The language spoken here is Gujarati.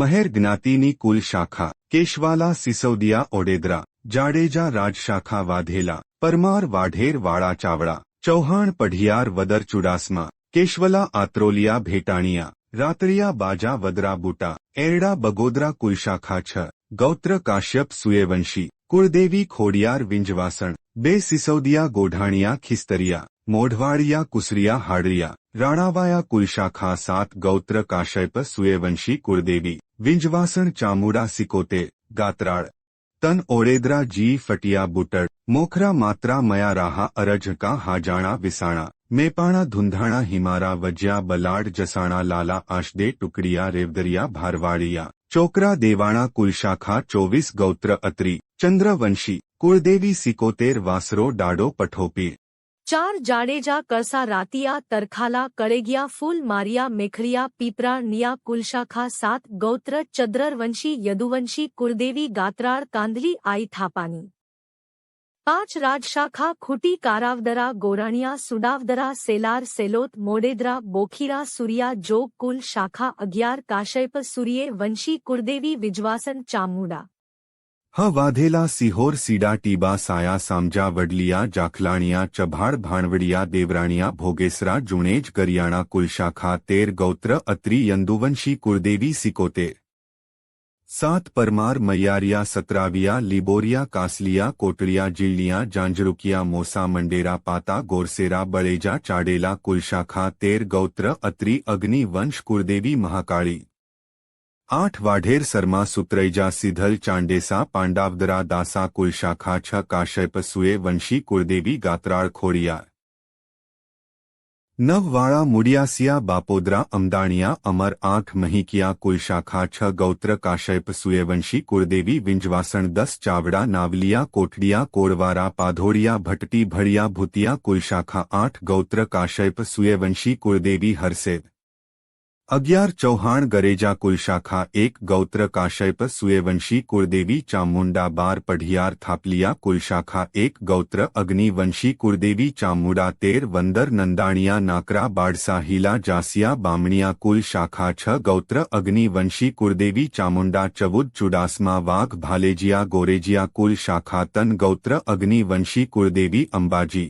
મહેર જ્ઞાતિની કુલ શાખા કેશવાલા સિસોદિયા ઓડેદરા જાડેજા રાજશાખા વાધેલા પરમાર વાઢેર વાળા ચાવડા ચૌહાણ પઢિયાર વદર ચુડાસમા કેશવલા આત્રોલિયા ભેટાણીયા રાતળિયા બાજા વદરા બુટા એરડા બગોદરા કુલશાખા 6 ગૌત્ર કાશ્યપ સુયેવંશી કુળદેવી ખોડિયાર વિંજવાસણ 2 સિસોદિયા ગોઢાણિયા ખિસ્તરિયા મોઢવાડિયા કુસરિયા હાડરિયા રાણાવાયા કુલશાખા 7 ગૌત્ર કાશ્યપ સુયેવંશી કુળદેવી વિંજવાસણ ચામુડા 71 ગાત્રાળ તન ઓડેદરા જી ફટિયા બુટડ મોખરા માત્રા મયા રાહા અરજકા હાજાણા વિસાણા મેપાણા ધુંધાણા હિમારા વજ્યા બલાડ જસાણા લાલા આશદે ટુકડિયા રેવદરિયા ભારવાડિયા ચોકરા દેવાણા કુલશાખા 24 ગૌત્ર અત્રી ચંદ્રવંશી કુળદેવી 71 વાસરો ડાડો પઠોપી 4 જાડેજા કરસા રાતિયા તરખાલા કળેગિયા ફૂલ મારિયા મેખરિયા પીપરા નિયા કુલશાખા 7 ગૌત્ર ચદ્રરવંશી યદુવંશી કુળદેવી ગાત્રાળ કાંદલી આઈ થાપાની 5 રાજશાખા ખૂટી કારાવદરા ગોરાણિયા સુડાવદરા સેલાર સેલોત મોડેદરા બોખીરા સુરિયા જોગ કુલ શાખા 11 કાશ્યપ સુરિયે વંશી કુળદેવી વિજવાસન ચામુડા વાધેલા સિહોર સીડા ટીબા સાયા સામજા વડલિયા જાખલાણિયા ચભાડ ભાણવડિયા દેવરાણિયા ભોગેસરા જુણેજ ગરિયાણા કુલશાખા 13 ગૌત્ર અત્રી યંદુવંશી કુળદેવી 71 7 પરમાર મૈયારિયા સતરાવિયા લીબોરિયા કાસલિયા કોટડિયા જીલિયા જાંજરુકિયા મોસા મંડેરા પાતા ગોરસેરા બળેજા ચાડેલા કુલશાખા 13 ગૌત્ર અત્રી અગ્નિ વંશ કુળદેવી મહાકાળી 8 વાઢેર સરમાં સુત્રૈજા સિધલ ચાંડેસા પાંડાવદરા દાસા કુલશાખા 6 કાશ્યપ સુએ વંશી કુળદેવી ગાત્રાળ ખોડિયાર 9 વાળા મુડિયાસિયા બાપોદરા અમદાણિયા અમર 8 મહિકિયા કુલશાખા 6 ગૌત્ર કાશ્યપ સુયવંશી કુળદેવી વિંજવાસણ 10 ચાવડા નાવલિયા કોટડિયા કોળવારા પાધોડિયા ભટ્ટી ભળિયા ભૂતિયા કુલશાખા 8 ગૌત્ર કાશ્યપ સુયવંશી કુળદેવી હરસેવ 11 ચૌહાણ ગરેજા કુલશાખા 1 ગૌત્ર કાશ્યપ સુયેવંશી કુળદેવી ચામુંડા 12 પઢિયાર થાપલિયા કુલશાખા 1 ગૌત્ર અગ્નિવંશી કુળદેવી ચામુડા 13 વંદર નંદાણિયા નાકરા બાડસા હિલા જાસિયા બામણિયા કુલશાખા 6 ગૌત્ર અગ્નિવંશી કુળદેવી ચામુંડા 14 ચુડાસમા વાઘ ભાલેજિયા ગોરેજિયા કુલશાખા તન ગૌત્ર અગ્નિવંશી કુળદેવી અંબાજી